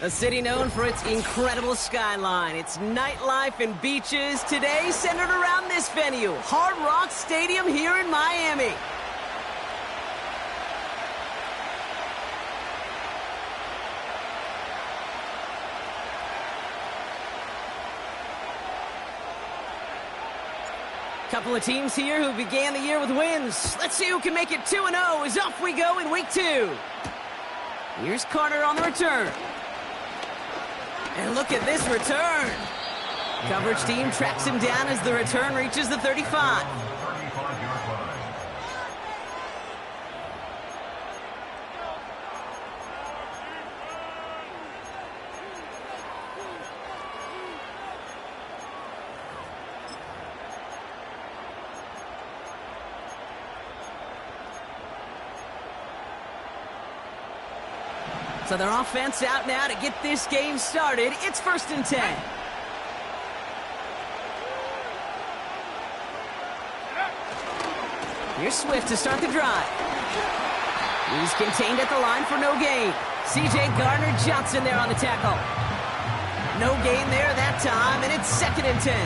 A city known for its incredible skyline, its nightlife and beaches, today centered around this venue, Hard Rock Stadium here in Miami. Couple of teams here who began the year with wins. Let's see who can make it 2-0 as off we go in week 2. Here's Carter on the return. And look at this return. Coverage team tracks him down as the return reaches the 35. So their offense out now to get this game started. It's 1st and 10. Here's Swift to start the drive. He's contained at the line for no gain. C.J. Gardner-Johnson there on the tackle. No gain there that time, and it's 2nd and 10.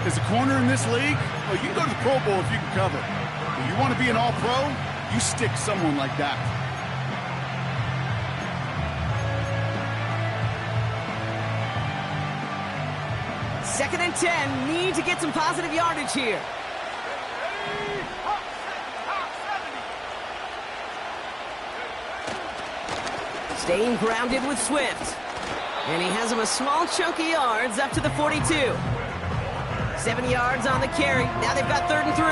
As a corner in this league, well, you can go to the Pro Bowl if you can cover. If you want to be an all-pro, you stick someone like that. Second and 10, need to get some positive yardage here. Staying grounded with Swift. And he has him a small chunk of yards up to the 42. 7 yards on the carry. Now they've got 3rd and 3.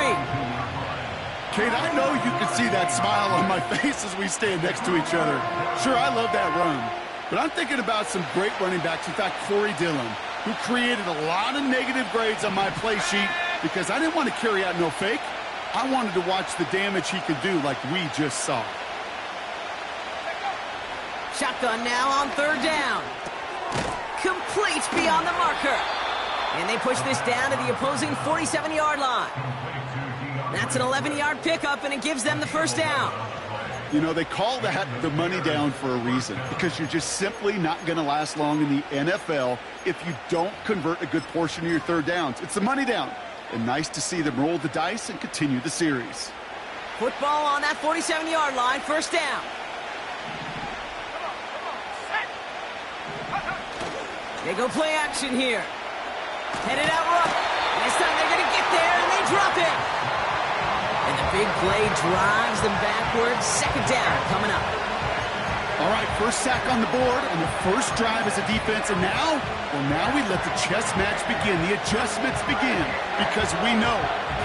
Kate, I know you can see that smile on my face as we stand next to each other. Sure, I love that run. But I'm thinking about some great running backs. In fact, Corey Dillon, who created a lot of negative grades on my play sheet because I didn't want to carry out no fake. I wanted to watch the damage he could do like we just saw. Shotgun now on 3rd down. Complete beyond the marker. And they push this down to the opposing 47-yard line. That's an 11-yard pickup, and it gives them the 1st down. You know, they call that the money down for a reason, because you're just simply not going to last long in the NFL if you don't convert a good portion of your 3rd downs. It's the money down. And nice to see them roll the dice and continue the series. Football on that 47-yard line, 1st down. They go play action here. Headed out rough. This time they're going to get there, and they drop it. And the big play drives them backwards. 2nd down coming up. All right, 1st sack on the board on the 1st drive as a defense. And now, well, now we let the chess match begin. The adjustments begin. Because we know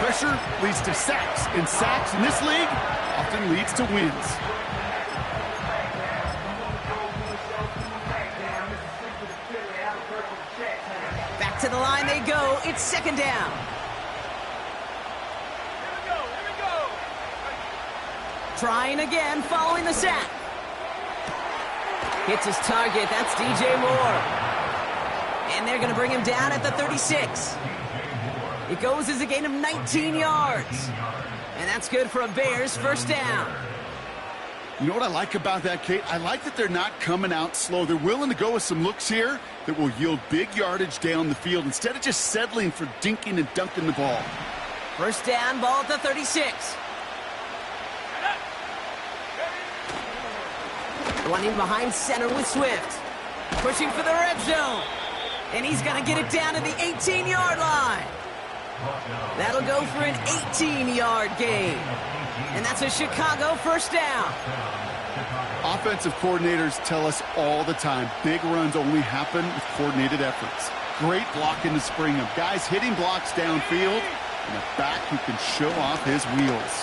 pressure leads to sacks. And sacks in this league often leads to wins. Back to the line they go. It's 2nd down. Trying again following the sack. Hits his target. That's DJ Moore. And they're going to bring him down at the 36. It goes as a gain of 19 yards. And that's good for a Bears 1st down. You know what I like about that, Kate? I like that they're not coming out slow. They're willing to go with some looks here that will yield big yardage down the field instead of just settling for dinking and dunking the ball. 1st down, ball at the 36. Running behind center with Swift. Pushing for the red zone. And he's going to get it down to the 18-yard line. That'll go for an 18-yard gain. And that's a Chicago 1st down. Offensive coordinators tell us all the time, big runs only happen with coordinated efforts. Great blocking to spring them. Guys hitting blocks downfield, and a back who can show off his wheels.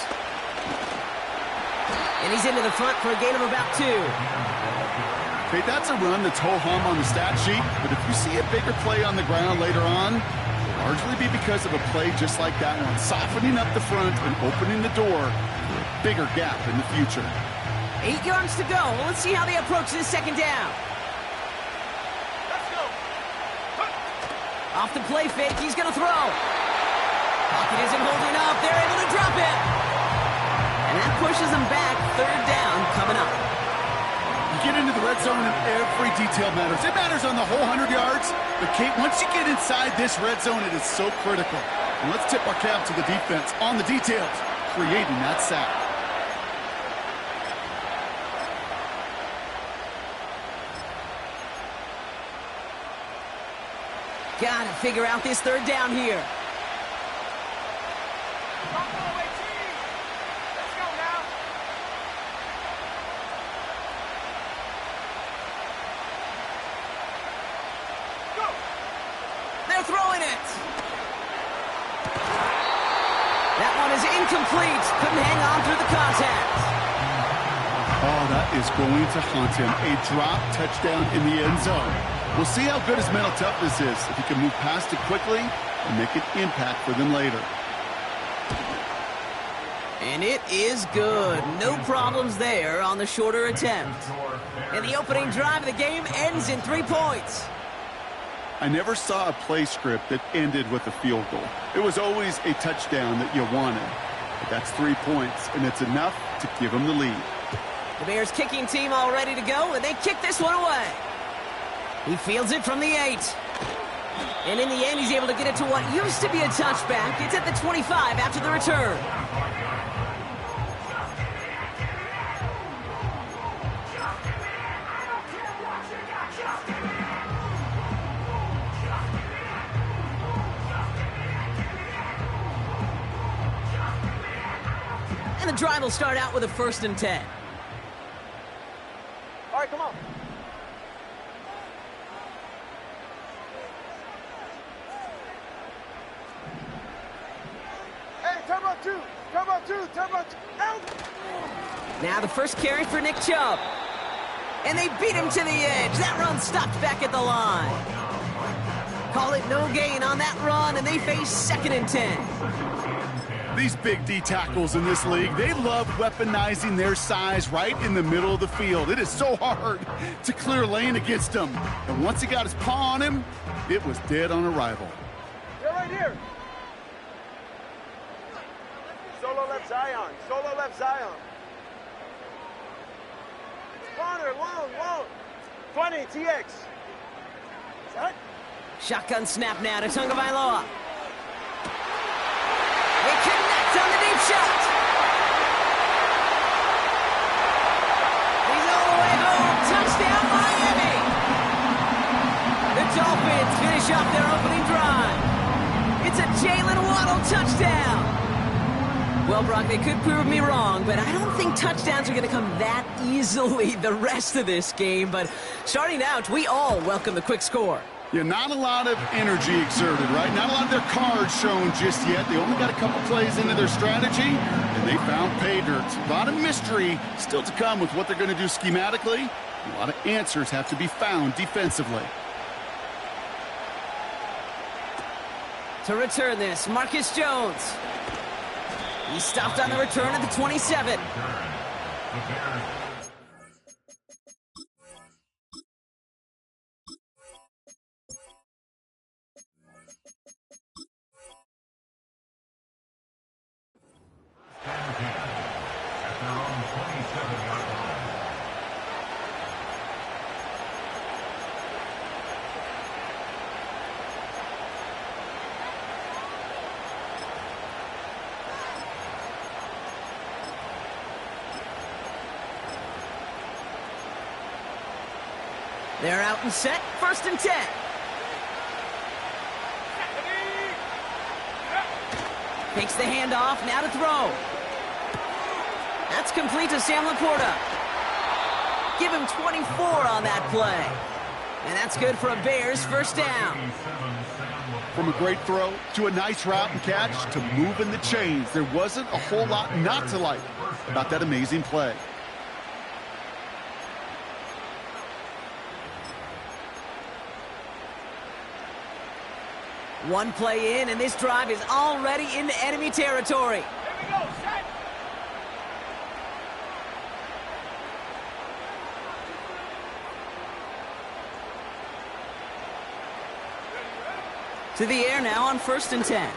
And he's into the front for a gain of about 2. Okay, that's a run that's ho-hum on the stat sheet, but if you see a bigger play on the ground later on, it'll largely be because of a play just like that one, softening up the front and opening the door for a bigger gap in the future. 8 yards to go. Let's see how they approach this 2nd down. Let's go. Off the play fake, he's going to throw. Pocket isn't holding up. They're able to drop it. And that pushes them back. 3rd down coming up. You get into the red zone and every detail matters. It matters on the whole 100 yards. But, Kate, once you get inside this red zone, it is so critical. And let's tip our cap to the defense on the details, creating that sack. Gotta figure out this third down here. They're throwing it. That one is incomplete. Couldn't hang on through the contact. Oh, that is going to haunt him. A drop touchdown in the end zone. We'll see how good his mental toughness is, if he can move past it quickly and make an impact for them later. And it is good. No problems there on the shorter attempt. And the opening drive of the game ends in 3 points. I never saw a play script that ended with a field goal. It was always a touchdown that you wanted. But that's 3 points, and it's enough to give them the lead. The Bears kicking team all ready to go, and they kick this one away. He fields it from the 8. And in the end, he's able to get it to what used to be a touchback. It's at the 25 after the return. And the drive will start out with a 1st and 10. All right, come on. Hey, turbo two, out! Now the first carry for Nick Chubb. And they beat him to the edge. That run stopped back at the line. Call it no gain on that run, and they face 2nd and 10. These big D tackles in this league, they love weaponizing their size right in the middle of the field. It is so hard to clear lane against him. And once he got his paw on him, it was dead on arrival. They're right here. Solo left Zion. 20, TX. Set. Shotgun snap now to Tagovailoa. They connect on the deep shot. He's all the way home. Touchdown, Miami. The Dolphins finish off their opening drive. It's a Jalen Waddle touchdown. Well, Brock, they could prove me wrong, but I don't think touchdowns are going to come that easily the rest of this game. But starting out, we all welcome the quick score. Yeah, not a lot of energy exerted, right? Not a lot of their cards shown just yet. They only got a couple plays into their strategy, and they found pay dirt. A lot of mystery still to come with what they're going to do schematically. A lot of answers have to be found defensively. To return this, Marcus Jones. He stopped on the return at the 27. They're out and set, 1st and 10. Takes the handoff, now to throw. That's complete to Sam Laporta. Give him 24 on that play. And that's good for a Bears 1st down. From a great throw to a nice route and catch to moving the chains, there wasn't a whole lot not to like about that amazing play. One play in, and this drive is already into enemy territory. Here we go, set. To the air now on 1st and 10. And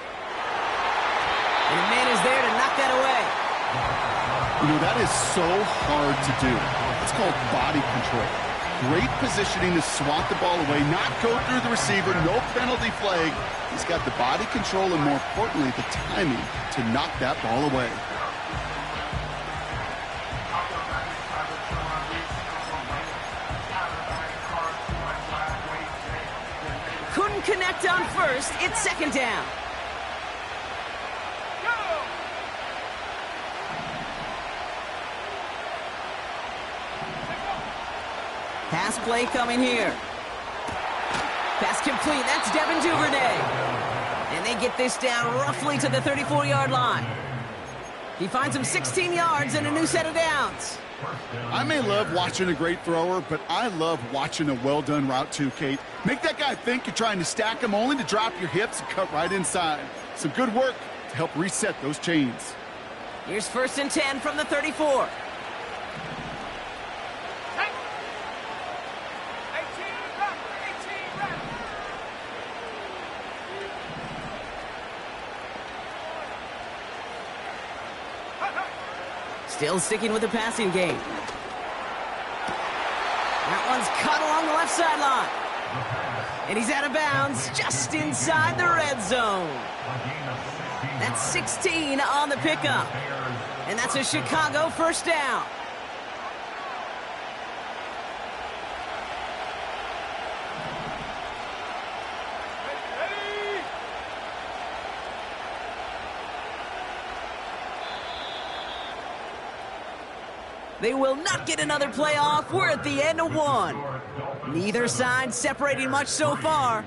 the man is there to knock that away. You know, that is so hard to do. It's called body control. Great positioning to swat the ball away, not go through the receiver, no penalty flag. He's got the body control and, more importantly, the timing to knock that ball away. Couldn't connect on first. It's second down. Pass play coming here. Pass complete. That's Devin Duvernay. And they get this down roughly to the 34-yard line. He finds him 16 yards and a new set of downs. I may love watching a great thrower, but I love watching a well-done route too, Kate. Make that guy think you're trying to stack him only to drop your hips and cut right inside. Some good work to help reset those chains. Here's 1st and 10 from the 34. Still sticking with the passing game. That one's cut along the left sideline. And he's out of bounds just inside the red zone. That's 16 on the pickup. And that's a Chicago first down. They will not get another play off. We're at the end of one. Neither side separating much so far.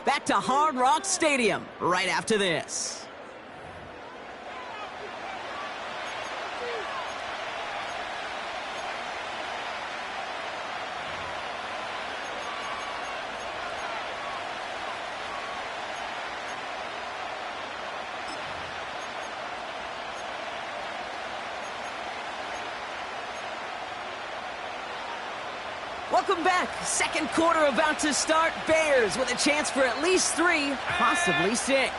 Back to Hard Rock Stadium right after this. Welcome back. Second quarter about to start. Bears with a chance for at least 3, possibly 6.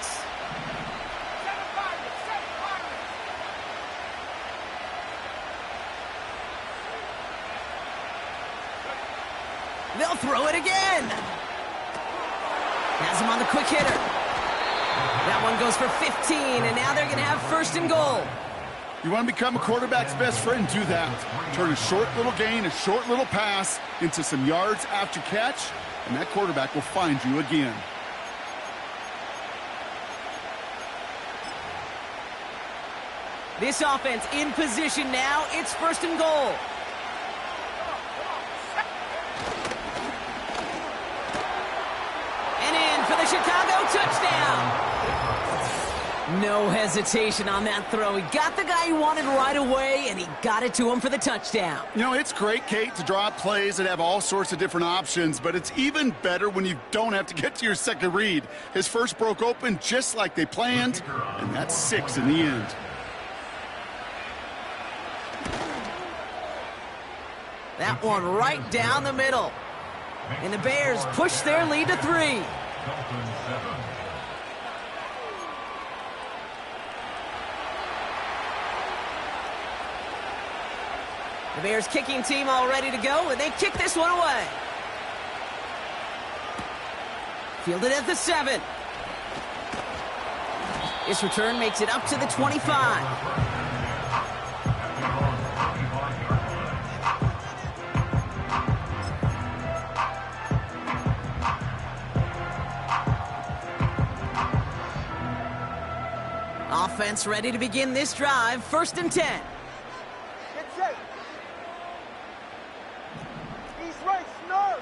They'll throw it again. Has him on the quick hitter. That one goes for 15, and now they're going to have 1st and goal. You want to become a quarterback's best friend, do that. Turn a short little gain, a short little pass into some yards after catch, and that quarterback will find you again. This offense in position now. It's 1st and goal. And in for the Chicago touchdown. No hesitation on that throw. He got the guy he wanted right away, and he got it to him for the touchdown. You know, it's great, Kate, to draw up plays that have all sorts of different options, but it's even better when you don't have to get to your second read. His first broke open just like they planned, and that's 6 in the end. That one right down the middle. And the Bears push their lead to 3. The Bears kicking team all ready to go, and they kick this one away. Fielded at the 7. This return makes it up to the 25. Offense ready to begin this drive. 1st and 10. Get set. He's right, snug.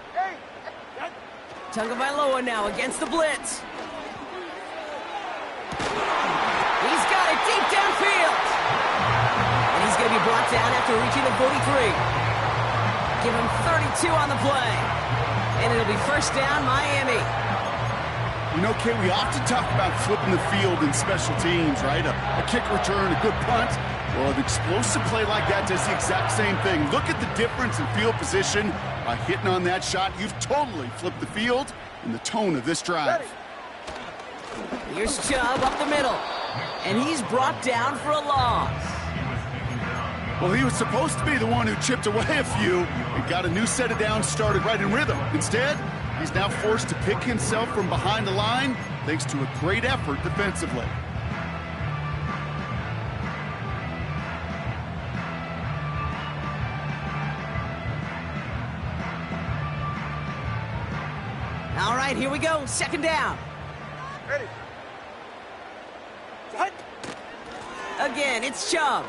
Hey. Tagovailoa now against the blitz. He's got it deep downfield. And he's going to be brought down after reaching the 43. Give him 32 on the play. And it'll be 1st down, Miami. You know, Kate, we often talk about flipping the field in special teams, right? A kick return, a good punt. Well, an explosive play like that does the exact same thing. Look at the difference in field position. By hitting on that shot, you've totally flipped the field and the tone of this drive. Ready. Here's Chubb up the middle. And he's brought down for a loss. Well, he was supposed to be the one who chipped away a few and got a new set of downs started right in rhythm. Instead, he's now forced to pick himself from behind the line thanks to a great effort defensively. All right, here we go. Second down. Ready. Set. Again, it's Chubb.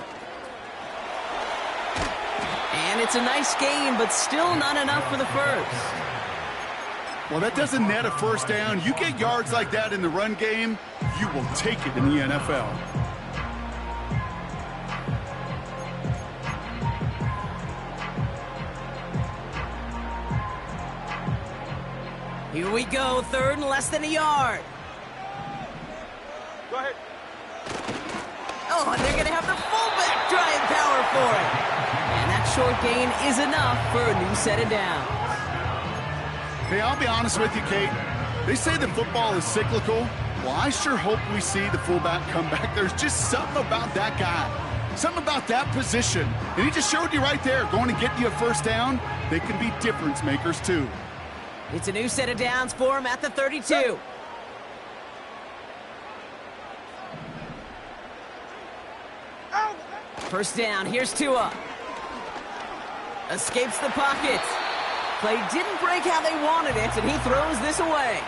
And it's a nice gain, but still not enough for the first. Well, that doesn't net a first down. You get yards like that in the run game, you will take it in the NFL. Here we go, third and less than a yard. Go ahead. Oh, and they're going to have the fullback trying power for it. And that short gain is enough for a new set of downs. Hey, I'll be honest with you, Kate. They say that football is cyclical. Well, I sure hope we see the fullback come back. There's just something about that guy. Something about that position. And he just showed you right there, going to get you a first down. They can be difference makers, too. It's a new set of downs for him at the 32. Out. First down, here's Tua. Escapes the pocket. Play didn't break how they wanted it, and he throws this away.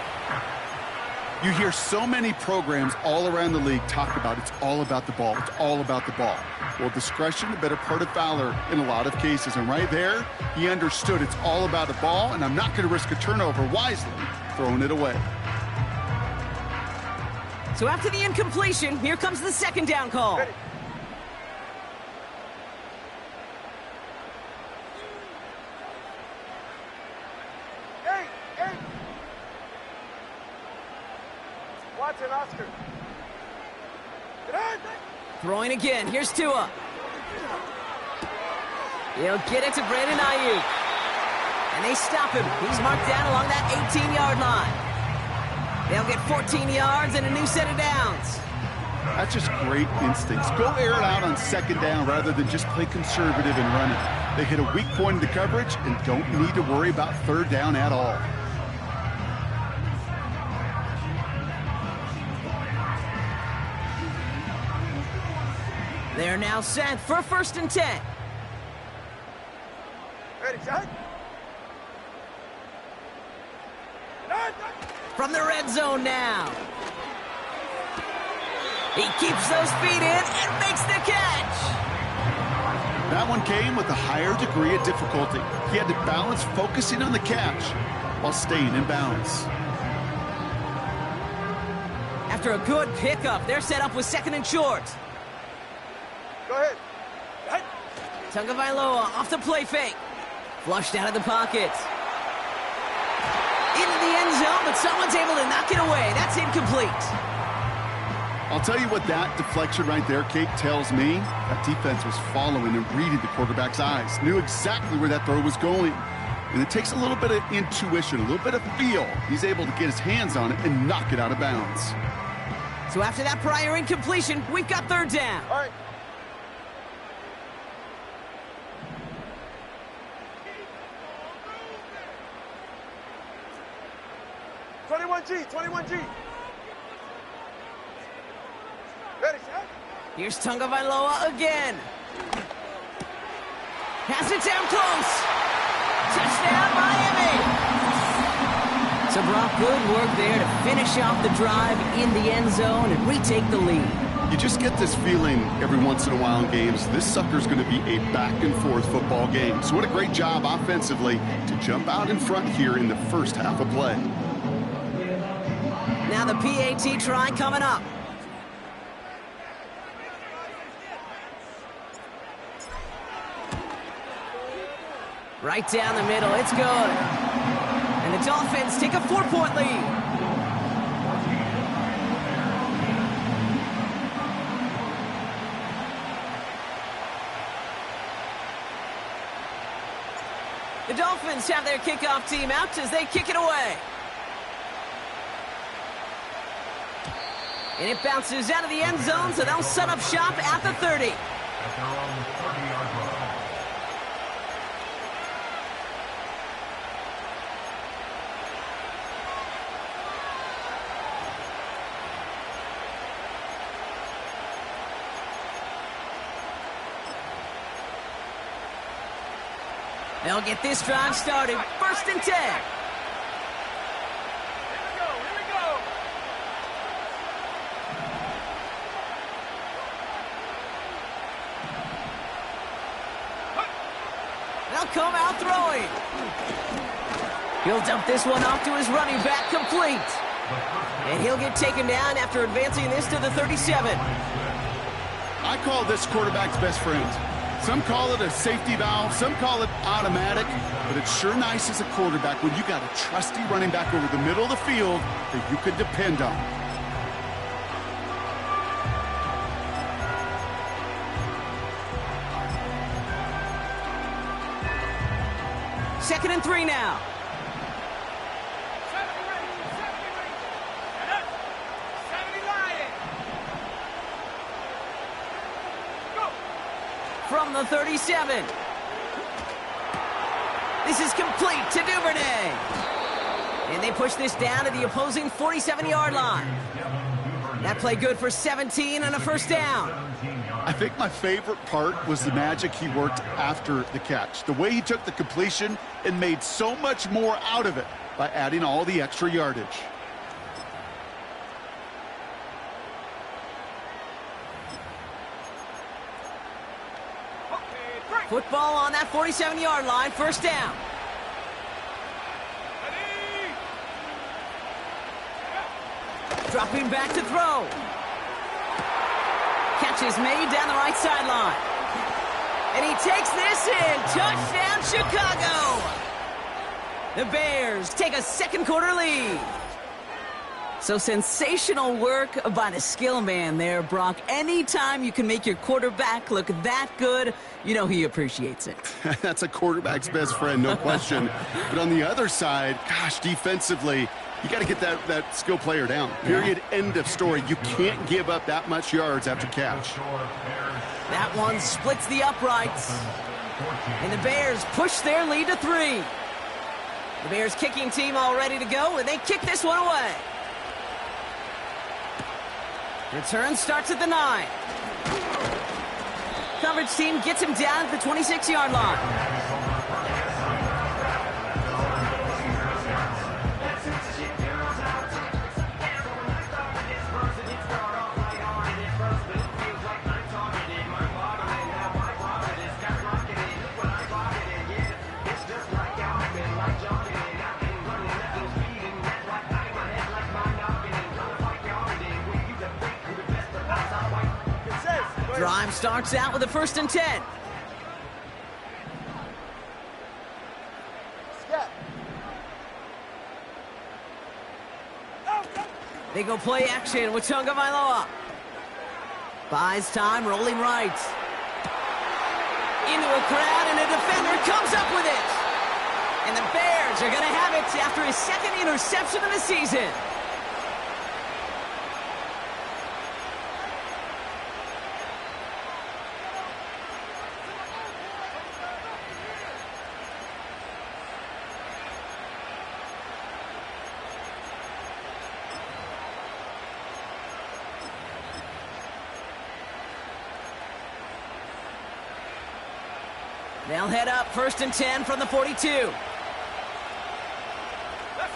You hear so many programs all around the league talk about it's all about the ball. It's all about the ball. Well, discretion, the better part of valor in a lot of cases. And right there, he understood it's all about the ball, and I'm not going to risk a turnover wisely, throwing it away. So after the incompletion, here comes the second down call. Ready. Hey. Watson, Oscar. Get on. Throwing again, here's Tua. He'll get it to Brandon Ayuk. And they stop him. He's marked down along that 18-yard line. They'll get 14 yards and a new set of downs. That's just great instincts. Go air it out on second down rather than just play conservative and run it. They hit a weak point in the coverage and don't need to worry about third down at all. They're now set for 1st and 10. Ready, set. Get on. From the red zone now. He keeps those feet in and makes the catch. That one came with a higher degree of difficulty. He had to balance focusing on the catch while staying in bounds. After a good pickup, they're set up with 2nd and short. Go ahead. Set. Tagovailoa off the play fake. Flushed out of the pocket. Into the end zone, but someone's able to knock it away. That's incomplete. I'll tell you what that deflection right there, Kate, tells me. That defense was following and reading the quarterback's eyes. Knew exactly where that throw was going. And it takes a little bit of intuition, a little bit of feel. He's able to get his hands on it and knock it out of bounds. So after that prior incompletion, we've got 3rd down. All right. G. Ready, set. Here's Tagovailoa again. Has it down close. Touchdown, Miami. So, Brock, good work there to finish off the drive in the end zone and retake the lead. You just get this feeling every once in a while in games, this sucker's going to be a back-and-forth football game. So what a great job offensively to jump out in front here in the first half of play. Now the PAT try coming up. Right down the middle, it's good. And the Dolphins take a 4-point lead. The Dolphins have their kickoff team out as they kick it away. And it bounces out of the end zone, so they'll set up shop at the 30. At their own 30-yard line. They'll get this drive started. 1st and 10. Here we go. They'll come out throwing. He'll dump this one off to his running back, complete. And he'll get taken down after advancing this to the 37. I call this quarterback's best friend. Some call it a safety valve, some call it automatic, but it's sure nice as a quarterback when you got a trusty running back over the middle of the field that you can depend on. Second and 3 now. 70 Lions. Go. From the 37. This is complete to Duvernay. And they push this down to the opposing 47-yard line. That play good for 17 and a 1st down. I think my favorite part was the magic he worked after the catch. The way he took the completion and made so much more out of it by adding all the extra yardage. Football on that 47-yard line, 1st down. Dropping back to throw. Catch is made down the right sideline. And he takes this in. Touchdown, Chicago. The Bears take a 2nd quarter lead. So sensational work by the skill man there, Brock. Anytime you can make your quarterback look that good, you know he appreciates it. That's a quarterback's best friend, no question. But on the other side, gosh, defensively, you got to get that skill player down. Period. End of story. You can't give up that much yards after catch. That one splits the uprights. And the Bears push their lead to 3. The Bears kicking team all ready to go, and they kick this one away. Return starts at the 9. Coverage team gets him down at the 26-yard line. Drive starts out with a 1st and 10. They go play action with Tagovailoa. Buys time, rolling right. Into a crowd, and a defender comes up with it. And the Bears are going to have it after his 2nd interception of the season. They'll head up 1st and 10 from the 42. Let's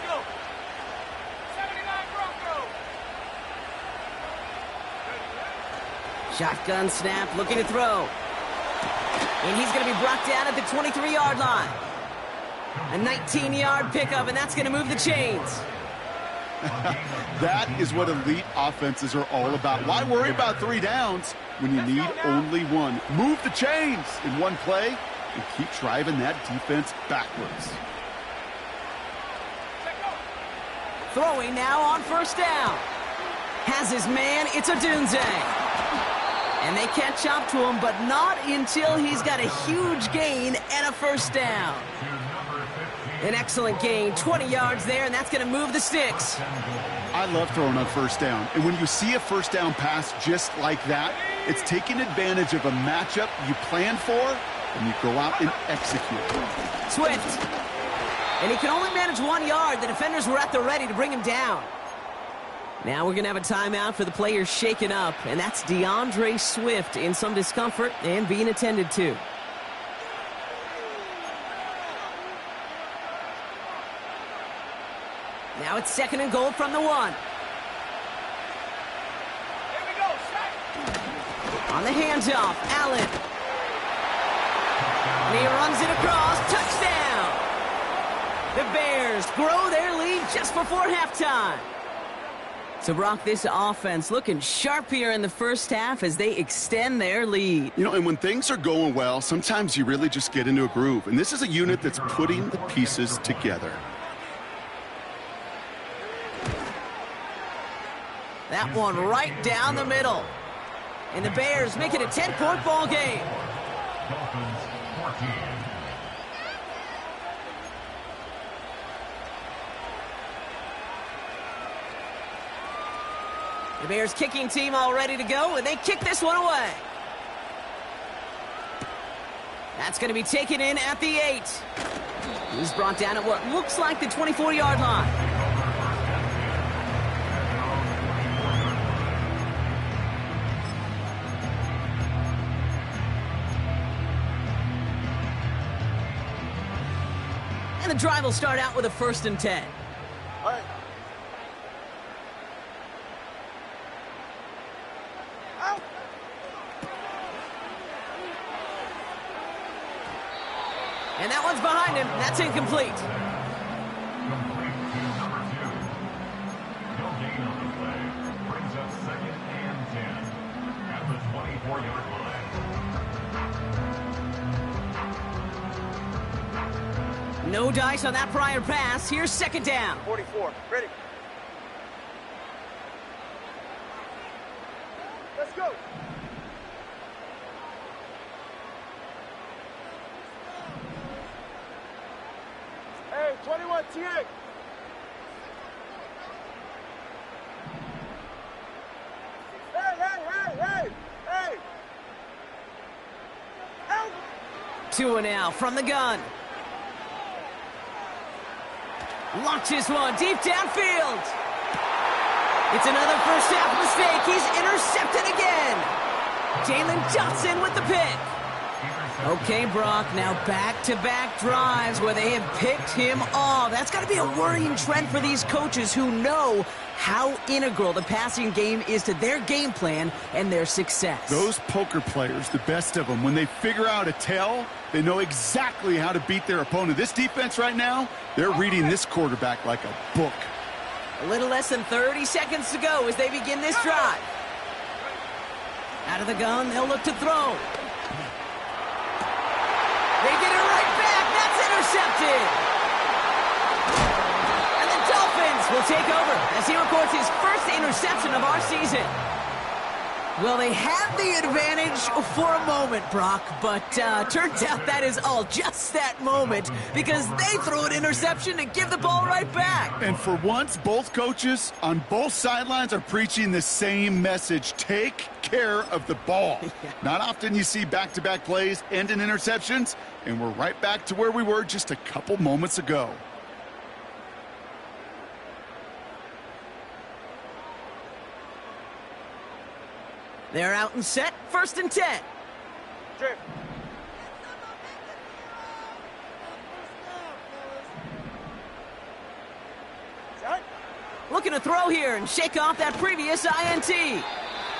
go. 79 Broncos. Shotgun snap, looking to throw. And he's going to be brought down at the 23-yard line. A 19-yard pickup, and that's going to move the chains. That is what elite offenses are all about. Why worry about 3 downs when you need only 1? Move the chains in one play and keep driving that defense backwards. Throwing now on 1st down. Has his man, it's Odunze. And they catch up to him, but not until he's got a huge gain and a 1st down. An excellent gain, 20 yards there, and that's going to move the sticks. I I love throwing on first down. And when you see a first down pass just like that, it's taking advantage of a matchup you planned for, and you go out and execute. Swift. And he can only manage 1 yard. The defenders were at the ready to bring him down. Now we're going to have a timeout for the players shaken up, and that's DeAndre Swift in some discomfort and being attended to. Now it's 2nd and goal from the 1. Here we go, set. On the handoff, Allen. And he runs it across. Touchdown! The Bears grow their lead just before halftime. So, Brock, this offense looking sharp here in the first half as they extend their lead. You know, and when things are going well, sometimes you really just get into a groove. And this is a unit that's putting the pieces together. That one right down the middle. And the Bears make it a 10-point ball game. Dolphins 14. The Bears kicking team all ready to go, and they kick this one away. That's going to be taken in at the 8. He's brought down at what looks like the 24-yard line. And the drive will start out with a 1st and 10. All right. Out. And that one's behind him. That's incomplete. Complete to number 2. No gain on the play. Brings up 2nd and 10 at the 24-yard line. No dice on that prior pass. Here's 2nd down. 44. Ready. Let's go. Hey, 21 TA. Hey. Help. 2 and out from the gun. Launches one deep downfield. It's another first half mistake. He's intercepted again. Jalen Johnson with the pick. Okay, Brock, now back-to-back drives where they have picked him off. That's got to be a worrying trend for these coaches who know how integral the passing game is to their game plan and their success. Those poker players, the best of them, when they figure out a tell, they know exactly how to beat their opponent. This defense right now, they're reading this quarterback like a book. A little less than 30 seconds to go as they begin this drive. Out of the gun, they'll look to throw. They get it right back. That's intercepted. And the Dolphins will take over as he records his first interception of our season. Well, they had the advantage for a moment, Brock, but turns out that is all just that moment because they threw an interception to give the ball right back. And for once, both coaches on both sidelines are preaching the same message. Take care of the ball. Not often you see back-to-back plays end in interceptions, and we're right back to where we were just a couple moments ago. They're out and set, 1st and 10. Drift. Set. Looking to throw here and shake off that previous INT.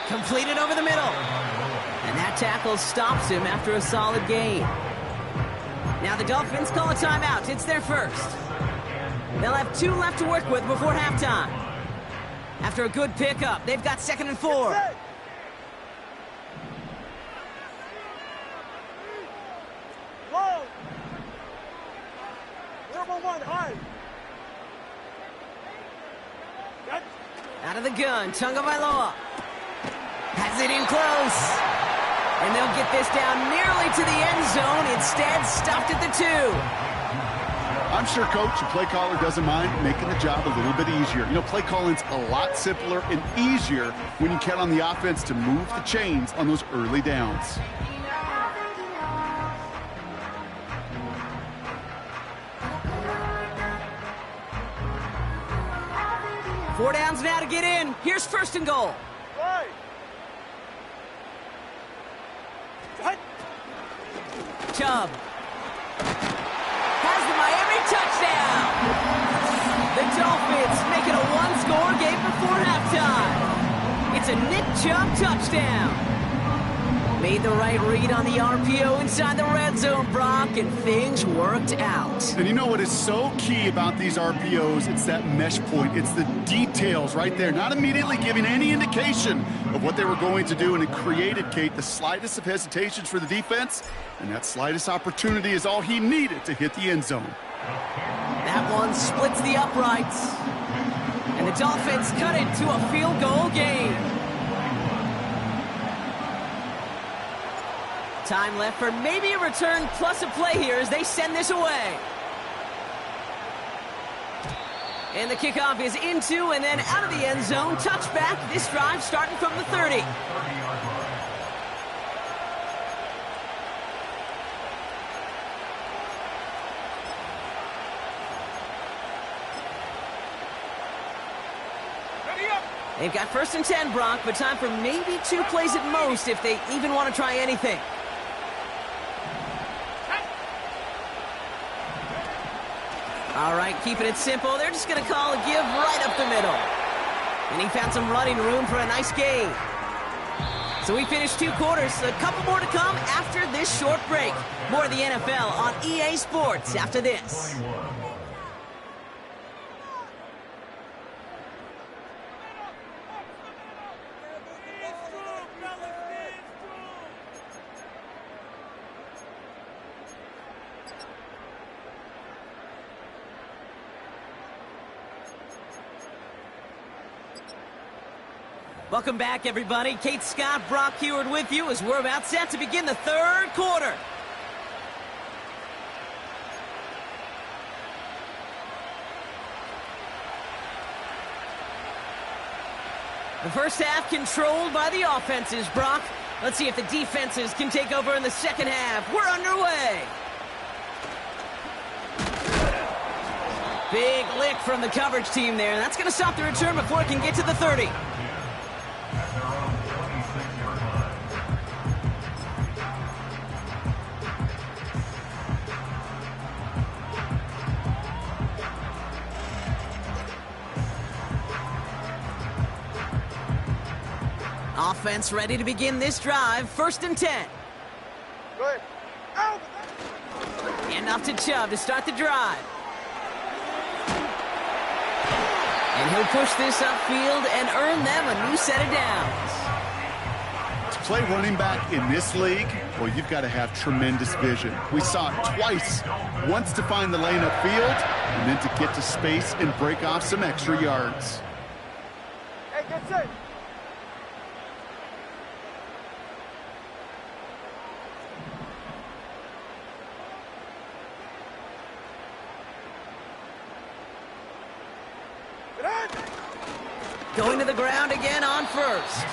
Completed over the middle. And that tackle stops him after a solid gain. Now the Dolphins call a timeout. It's their first. They'll have 2 left to work with before halftime. After a good pickup, they've got 2nd and 4. Set. Long. Number 1, high. Set. Out of the gun, Tagovailoa. Has it in close. And they'll get this down nearly to the end zone. Instead, stopped at the 2. I'm sure coach and play caller doesn't mind making the job a little bit easier. You know, play calling's a lot simpler and easier when you count on the offense to move the chains on those early downs. Four downs now to get in. Here's first and goal. Right. Set. Chubb has the Miami touchdown. The Dolphins make it a one-score game before halftime. It's a Nick Chubb touchdown. Made the right read on the RPO inside the red zone, Brock, and things worked out. And you know what is so key about these RPOs? It's that mesh point. It's the details right there. Not immediately giving any indication of what they were going to do, and it created, Kate, the slightest of hesitations for the defense, and that slightest opportunity is all he needed to hit the end zone. That one splits the uprights, and the Dolphins cut it to a field goal game. Time left for maybe a return plus a play here as they send this away. And the kickoff is into and then out of the end zone. Touchback, this drive starting from the 30. They've got first and 10, Brock, but time for maybe 2 plays at most if they even want to try anything. All right, keeping it simple. They're just going to call a give right up the middle. And he found some running room for a nice gain. So we finished 2 quarters. A couple more to come after this short break. More of the NFL on EA Sports after this. Welcome back, everybody. Kate Scott, Brock Huard with you as we're about set to begin the third quarter. The first half controlled by the offenses, Brock. Let's see if the defenses can take over in the second half. We're underway. Big lick from the coverage team there. That's going to stop the return before it can get to the 30. Offense ready to begin this drive. First and 10. Good. Out. And off to Chubb to start the drive. And he'll push this upfield and earn them a new set of downs. To play running back in this league, well, you've got to have tremendous vision. We saw it twice. Once to find the lane upfield, and then to get to space and break off some extra yards. Hey, get set. Going to the ground again on first.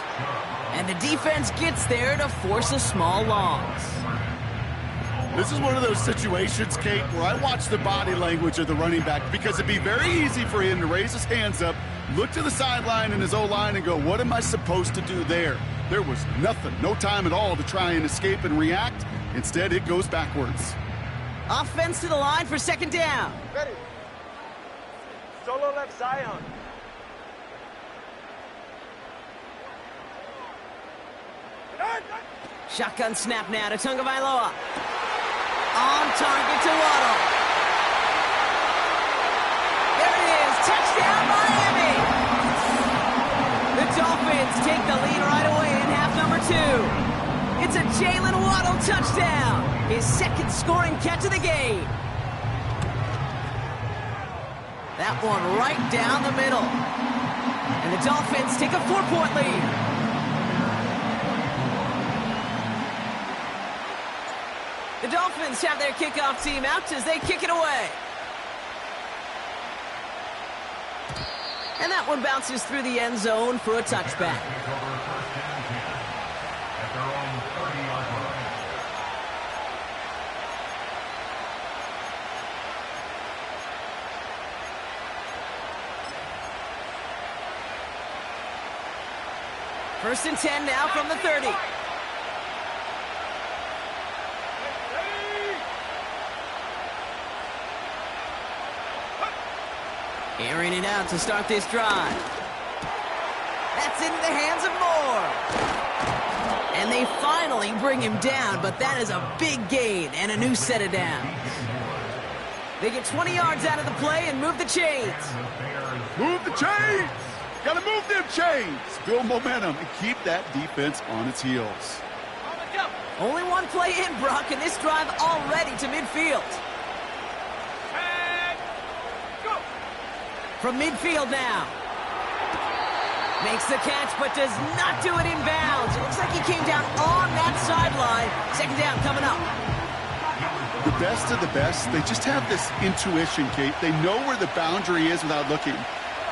And the defense gets there to force a small loss. This is one of those situations, Kate, where I watch the body language of the running back because it'd be very easy for him to raise his hands up, look to the sideline in his O-line and go, what am I supposed to do there? There was nothing, no time at all to try and escape and react. Instead, it goes backwards. Offense to the line for second down. Ready. Solo left Zion. Shotgun snap now to Tagovailoa. On target to Waddle. There it is. Touchdown, Miami. The Dolphins take the lead right away in half number 2. It's a Jalen Waddle touchdown. His second scoring catch of the game. That one right down the middle. And the Dolphins take a 4-point lead. The Dolphins have their kickoff team out as they kick it away. And that one bounces through the end zone for a touchback. Take over first and 10 at their own 30-yard line. First and 10 now from the 30. Airing it out to start this drive. That's into the hands of Moore. And they finally bring him down, but that is a big gain and a new set of downs. They get 20 yards out of the play and move the chains. Move the chains! Gotta move them chains! Build momentum and keep that defense on its heels. Only one play in, Brock, and this drive already to midfield. From midfield now. Makes the catch, but does not do it in bounds. It looks like he came down on that sideline. Second down coming up. The best of the best, they just have this intuition, Kate. They know where the boundary is without looking.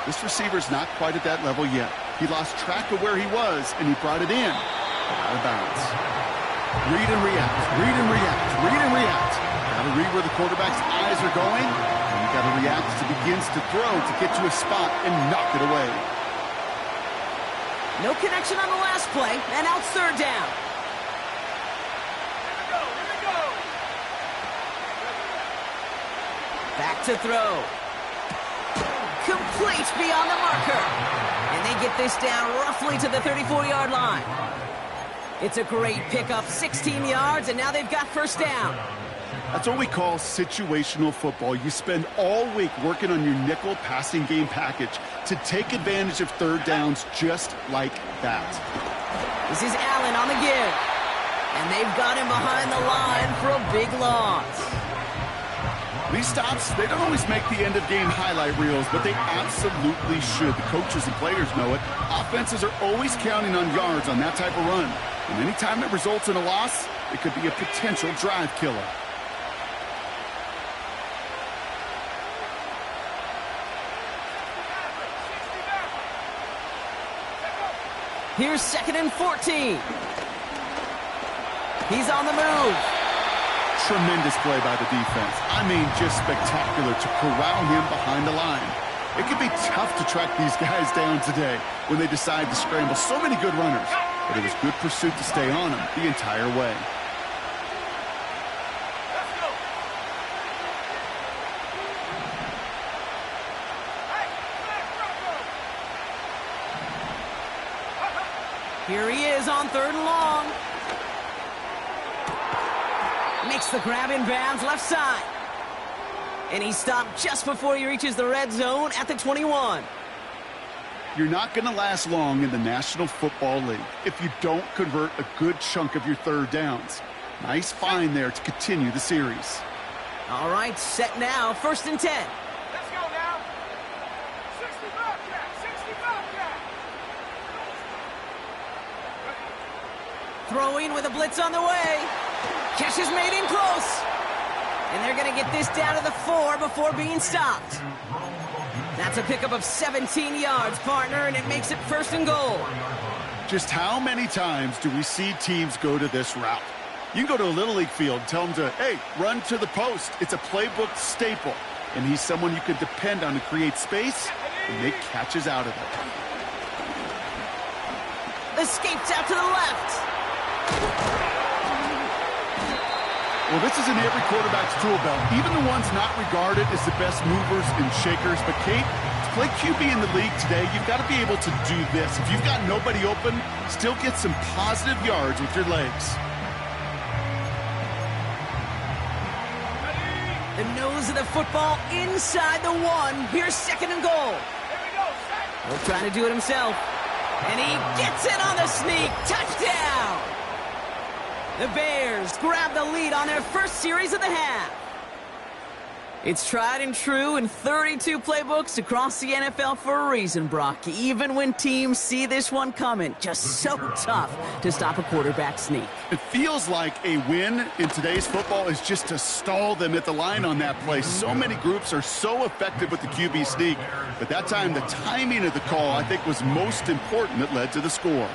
This receiver's not quite at that level yet. He lost track of where he was, and he brought it in. Out of bounds. Read and react, read and react, read and react. Gotta read where the quarterback's eyes are going, and you gotta react as he begins to throw to get to a spot and knock it away. No connection on the last play, and out third down. Back to throw. Complete beyond the marker. And they get this down roughly to the 34-yard line. It's a great pickup, 16 yards, and now they've got first down. That's what we call situational football. You spend all week working on your nickel passing game package to take advantage of third downs just like that. This is Allen on the give. And they've got him behind the line for a big loss. These stops, they don't always make the end-of-game highlight reels, but they absolutely should. The coaches and players know it. Offenses are always counting on yards on that type of run. And anytime it results in a loss, it could be a potential drive killer. Here's 2nd and 14. He's on the move. Tremendous play by the defense. I mean, just spectacular to corral him behind the line. It can be tough to track these guys down today when they decide to scramble. So many good runners, but it was good pursuit to stay on him the entire way. Here he is on 3rd and long. Makes the grab in bounds left side. And he stopped just before he reaches the red zone at the 21. You're not going to last long in the National Football League if you don't convert a good chunk of your third downs. Nice find there to continue the series. All right, set now, 1st and 10. Let's go now. 60 Bobcat, 60 Bobcat. Throwing with a blitz on the way. Catch is made in close. And they're going to get this down to the 4 before being stopped. That's a pickup of 17 yards, partner, and it makes it 1st and goal. Just how many times do we see teams go to this route? You can go to a Little League field, tell them to, hey, run to the post. It's a playbook staple. And he's someone you can depend on to create space and make catches out of it. Escapes out to the left. Well, this is in every quarterback's tool belt, even the ones not regarded as the best movers and shakers. But, Kate, to play QB in the league today, you've got to be able to do this. If you've got nobody open, still get some positive yards with your legs. The nose of the football inside the 1. Here's 2nd and goal. He'll try to do it himself. And he gets it on the sneak. Touchdown! The Bears grab the lead on their first series of the half. It's tried and true in 32 playbooks across the NFL for a reason, Brock. Even when teams see this one coming, just so tough to stop a quarterback sneak. It feels like a win in today's football is just to stall them at the line on that play. So many groups are so effective with the QB sneak, but that time the timing of the call, I think, was most important that led to the score.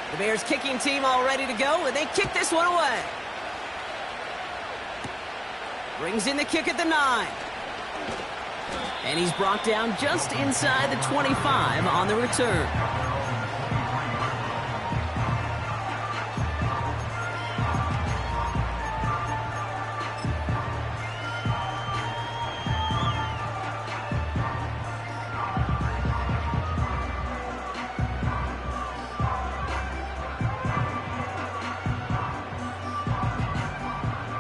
The Bears kicking team all ready to go, and they kick this one away. Brings in the kick at the 9. And he's brought down just inside the 25 on the return.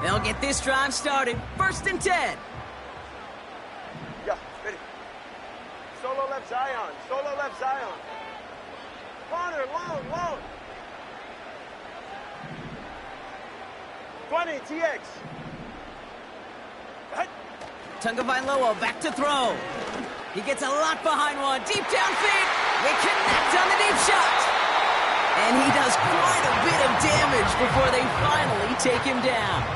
They'll get this drive started. 1st and 10. Yeah, ready. Solo left Zion. Solo left Zion. Corner, long. 20, TX. Tagovailoa back to throw. He gets a lot behind one. Deep downfield. They connect on the deep shot. And he does quite a bit of damage before they finally take him down.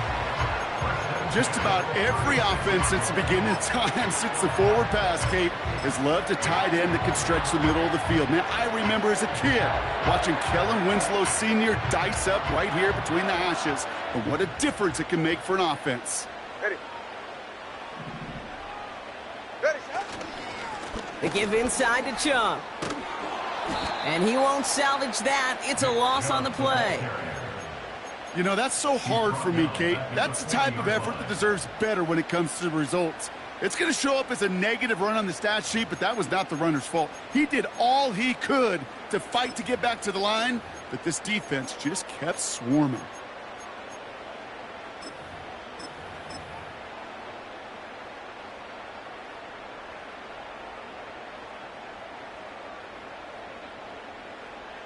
Just about every offense since the beginning of time, since the forward pass, Kate, has loved a tight end that can stretch the middle of the field. Man, I remember as a kid watching Kellen Winslow Sr. dice up right here between the hashes. But what a difference it can make for an offense. Ready. Ready, shot. They give inside to Chung. And he won't salvage that. It's a loss on the play. You know, that's so hard for me, Kate. That's the type of effort that deserves better when it comes to the results. It's going to show up as a negative run on the stat sheet, but that was not the runner's fault. He did all he could to fight to get back to the line, but this defense just kept swarming.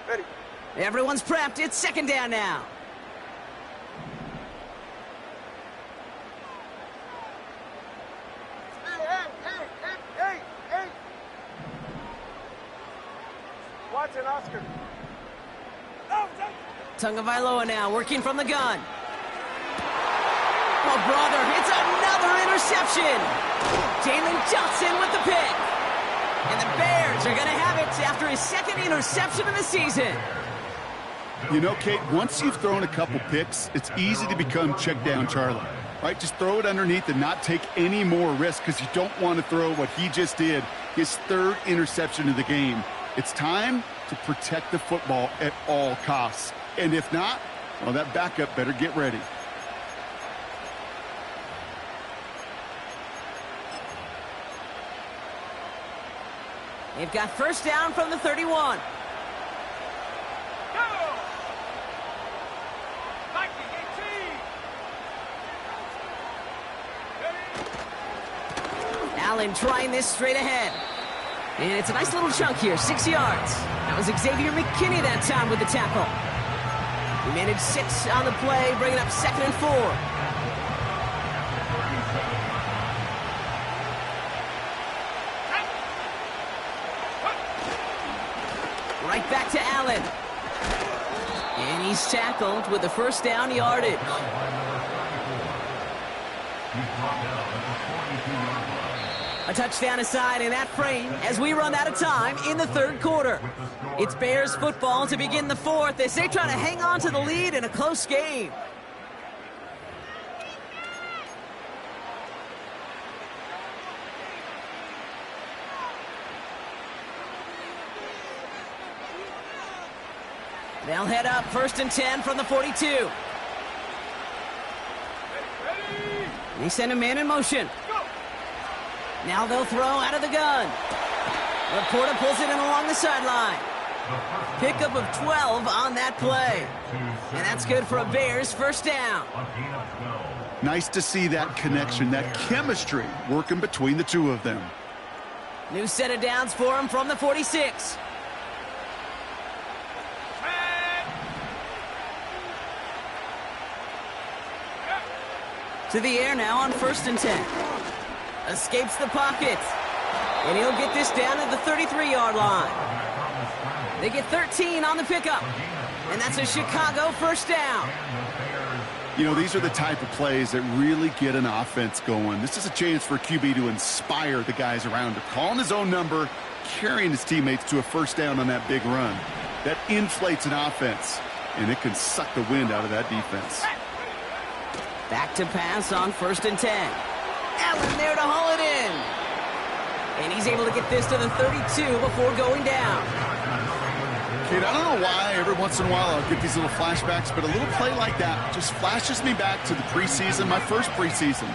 Ready. Everyone's prepped. It's 2nd down now. Hey. Watson, Oscar. Oh, Tagovailoa now working from the gun. Oh, brother, it's another interception. Jalen Johnson with the pick. And the Bears are going to have it after his 2nd interception of the season. You know, Kate, once you've thrown a couple picks, it's easy to become check down Charlie. Right? Just throw it underneath and not take any more risk because you don't want to throw what he just did, his 3rd interception of the game. It's time to protect the football at all costs. And if not, well, that backup better get ready. They've got 1st down from the 31. Allen trying this straight ahead. And it's a nice little chunk here, 6 yards. That was Xavier McKinney that time with the tackle. He managed 6 on the play, bringing up 2nd and 4. Right back to Allen. And he's tackled with the 1st down yardage. A touchdown aside in that frame as we run out of time in the 3rd quarter. It's Bears football to begin the 4th as they try to hang on to the lead in a close game. They'll head up 1st and 10 from the 42. They send a man in motion. Now they'll throw out of the gun. Laporta pulls it in along the sideline. Pickup of 12 on that play. And that's good for a Bears 1st down. Nice to see that connection, that chemistry working between the two of them. New set of downs for him from the 46. To the air now on 1st and 10. Escapes the pocket. And he'll get this down to the 33-yard line. They get 13 on the pickup. And that's a Chicago first down. You know, these are the type of plays that really get an offense going. This is a chance for QB to inspire the guys around him. Calling his own number, carrying his teammates to a first down on that big run. That inflates an offense, and it can suck the wind out of that defense. Back to pass on 1st and 10. Allen there to haul it in. And he's able to get this to the 32 before going down. Kate, I don't know why every once in a while I'll get these little flashbacks, but a little play like that just flashes me back to the preseason, my first preseason.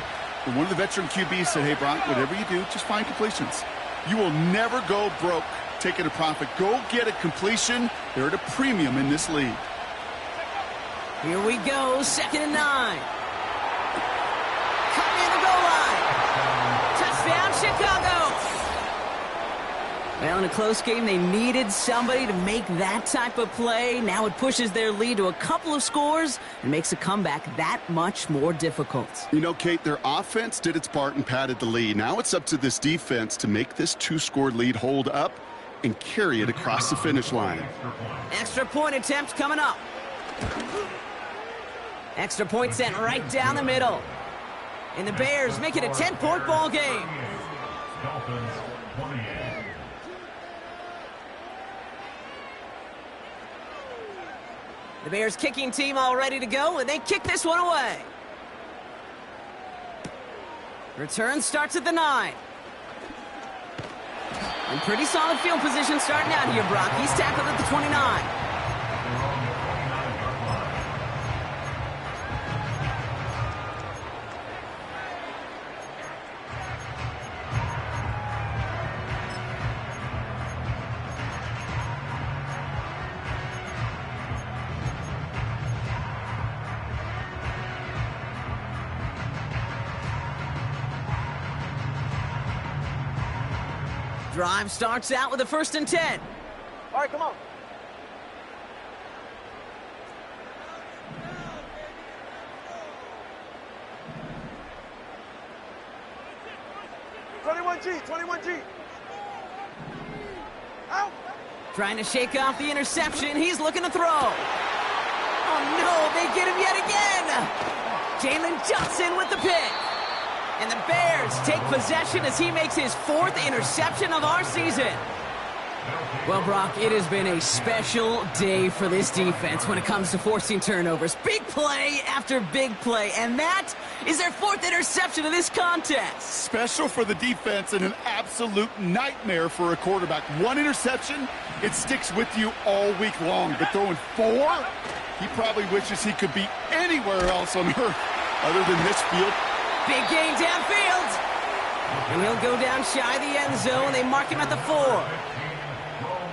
And one of the veteran QBs said, hey, Brock, whatever you do, just find completions. You will never go broke taking a profit. Go get a completion. They're at a premium in this league. Here we go, 2nd and 9. Cut near the goal line. Touchdown, Chicago. Well, in a close game, they needed somebody to make that type of play. Now it pushes their lead to a couple of scores and makes a comeback that much more difficult. You know, Kate, their offense did its part and padded the lead. Now it's up to this defense to make this 2-score lead hold up and carry it across the finish line. Extra point attempt coming up. Extra point sent right down the middle. And the Bears make it a 10-point ball game. Dolphins 28. The Bears kicking team all ready to go, and they kick this one away. Return starts at the 9. And pretty solid field position starting out here, Brock. He's tackled at the 29. Drive starts out with a 1st and 10. All right, come on. Twenty-one G. Out. Trying to shake off the interception. He's looking to throw. Oh, no, they get him yet again. Jalen Johnson with the pick. And the Bears take possession as he makes his 4th interception of our season. Well, Brock, it has been a special day for this defense when it comes to forcing turnovers. Big play after big play, and that is their 4th interception of this contest. Special for the defense and an absolute nightmare for a quarterback. 1 interception, it sticks with you all week long. But throwing 4, he probably wishes he could be anywhere else on earth other than this field. Big gain downfield. And he'll go down shy of the end zone. They mark him at the 4.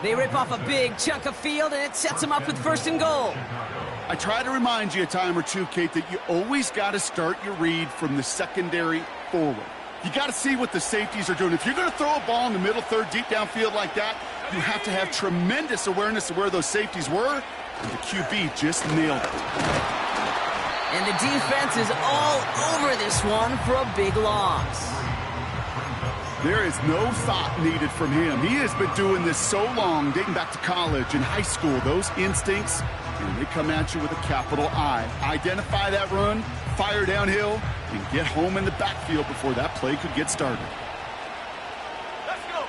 They rip off a big chunk of field, and it sets him up with 1st and goal. I try to remind you a time or two, Kate, that you always got to start your read from the secondary forward. You got to see what the safeties are doing. If you're going to throw a ball in the middle third, deep downfield like that, you have to have tremendous awareness of where those safeties were, and the QB just nailed it. And the defense is all over this one for a big loss. There is no thought needed from him. He has been doing this so long, dating back to college and high school. Those instincts, and they come at you with a capital I. Identify that run, fire downhill, and get home in the backfield before that play could get started. Let's go.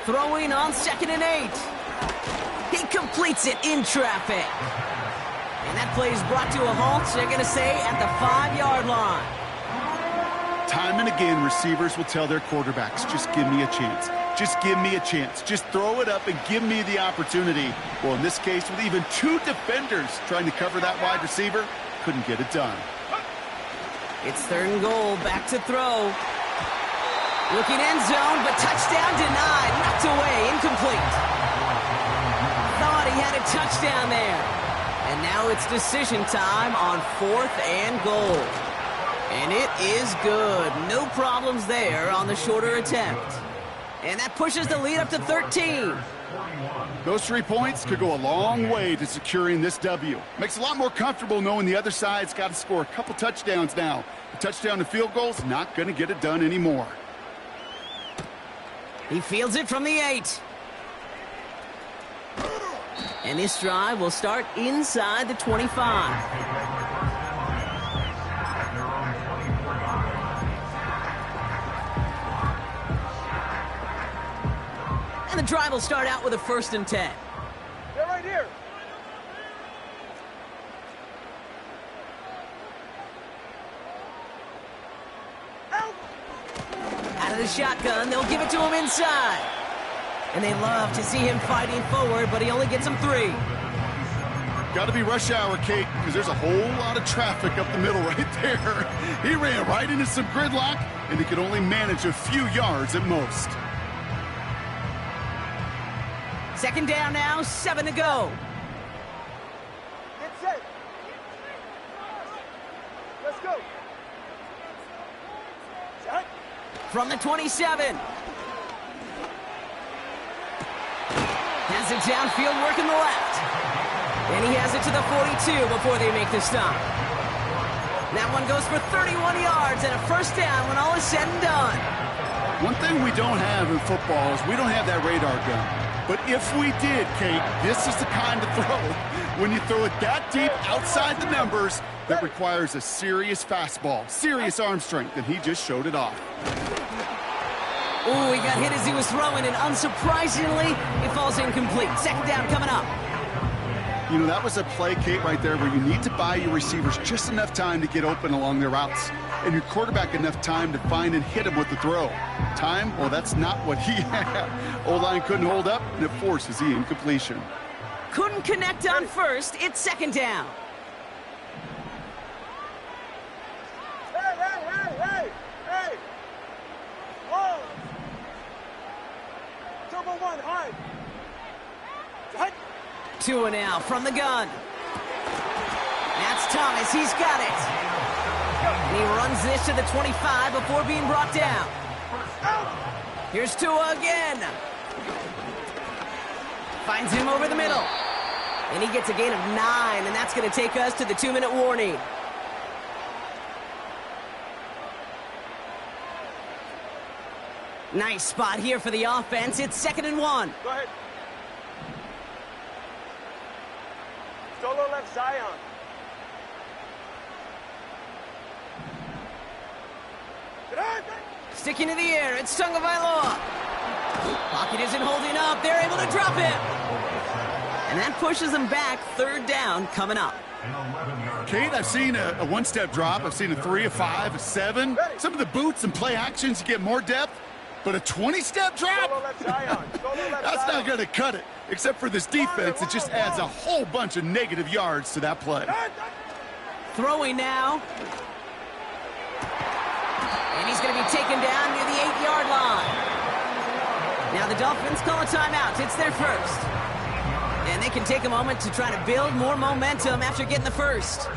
Throwing on 2nd and 8. He completes it in traffic. And that play is brought to a halt, so they're going to say at the 5-yard line. Time and again, receivers will tell their quarterbacks, just give me a chance. Just give me a chance. Just throw it up and give me the opportunity. Well, in this case, with even 2 defenders trying to cover that wide receiver, couldn't get it done. It's 3rd and goal, back to throw. Looking end zone, but touchdown denied. Knocked away, incomplete. Thought he had a touchdown there. And now it's decision time on 4th and goal. And it is good. No problems there on the shorter attempt. And that pushes the lead up to 13. Those 3 points could go a long way to securing this W. Makes it a lot more comfortable knowing the other side's got to score a couple touchdowns now. A touchdown and field goal's not going to get it done anymore. He fields it from the 8. And this drive will start inside the 25. And the drive will start out with a 1st and 10. They're right here. Out of the shotgun, they'll give it to him inside. And they love to see him fighting forward, but he only gets them 3. Got to be rush hour, Kate, because there's a whole lot of traffic up the middle right there. He ran right into some gridlock, and he could only manage a few yards at most. 2nd down now, 7 to go. Get set. Let's go. Set. From the 27. Has it downfield, working the left. And he has it to the 42 before they make the stop. That one goes for 31 yards and a 1st down when all is said and done. One thing we don't have in football is we don't have that radar gun. But if we did, Kate, this is the kind of throw. When you throw it that deep outside the numbers, that requires a serious fastball, serious arm strength, and he just showed it off. Ooh, he got hit as he was throwing, and unsurprisingly, it falls incomplete. 2nd down coming up. You know, that was a play, Kate, right there where you need to buy your receivers just enough time to get open along their routes, and your quarterback enough time to find and hit him with the throw. Time? Well, that's not what he had. O-line couldn't hold up, and it forces the incompletion. Couldn't connect on 1st. It's 2nd down. Hey! Whoa! Turbo 1, high. Set. 2 and out from the gun. That's Thomas. He's got it. And he runs this to the 25 before being brought down. Here's Tua again. Finds him over the middle. And he gets a gain of 9, and that's going to take us to the 2-minute warning. Nice spot here for the offense. It's 2nd and 1. Go ahead. Solo left Zion. Sticking to the air, it's Tagovailoa. Pocket isn't holding up. They're able to drop it. And that pushes them back. 3rd down coming up. Kate, I've seen a one-step drop. I've seen a 3, a 5, a 7. Some of the boots and play actions, you get more depth. But a 20-step drop? Solo left Zion. Solo left That's Zion. not going to cut it. Except for this defense, it just adds a whole bunch of negative yards to that play. Throwing now. And he's going to be taken down near the 8-yard line. Now the Dolphins call a timeout. It's their 1st. And they can take a moment to try to build more momentum after getting the 1st.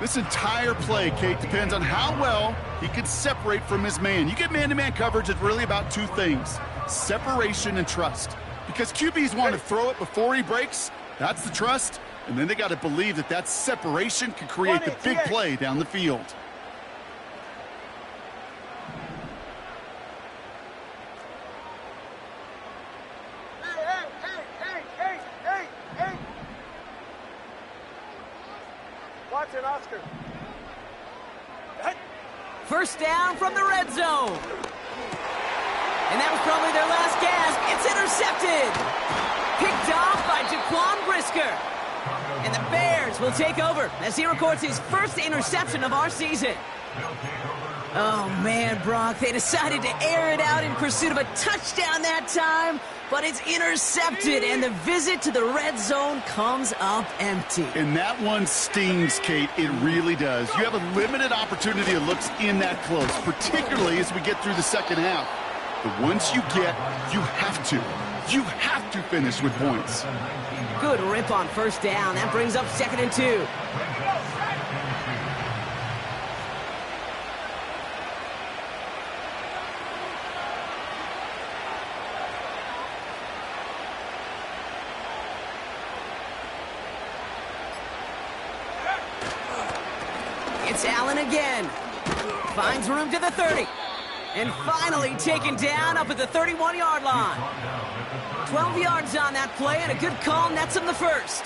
This entire play, Kate, depends on how well he can separate from his man. You get man-to-man coverage, it's really about 2 things: separation and trust. Because QBs want to throw it before he breaks. That's the trust. And then they got to believe that that separation can create the big play down the field. Hey! Watson, Oscar. 1st down from the red zone. And that was probably their last gasp. It's intercepted. Picked off by Jaquan Brisker. And the Bears will take over as he records his 1st interception of our season. Oh, man, Brock, they decided to air it out in pursuit of a touchdown that time, but it's intercepted, and the visit to the red zone comes up empty. And that one stings, Kate. It really does. You have a limited opportunity that looks in that close, particularly as we get through the 2nd half. But once you have to finish with points. Good rip on 1st down. That brings up 2nd and 2. It's Allen again. Finds room to the 30. And finally taken down up at the 31-yard line. 12 yards on that play, and a good call nets him the first.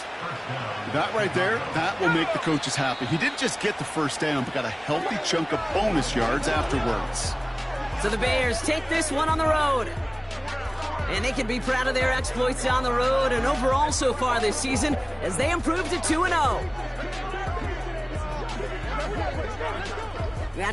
That right there, that will make the coaches happy. He didn't just get the first down, but got a healthy chunk of bonus yards afterwards. So the Bears take this one on the road. And they can be proud of their exploits on the road and overall so far this season as they improve to 2-0. That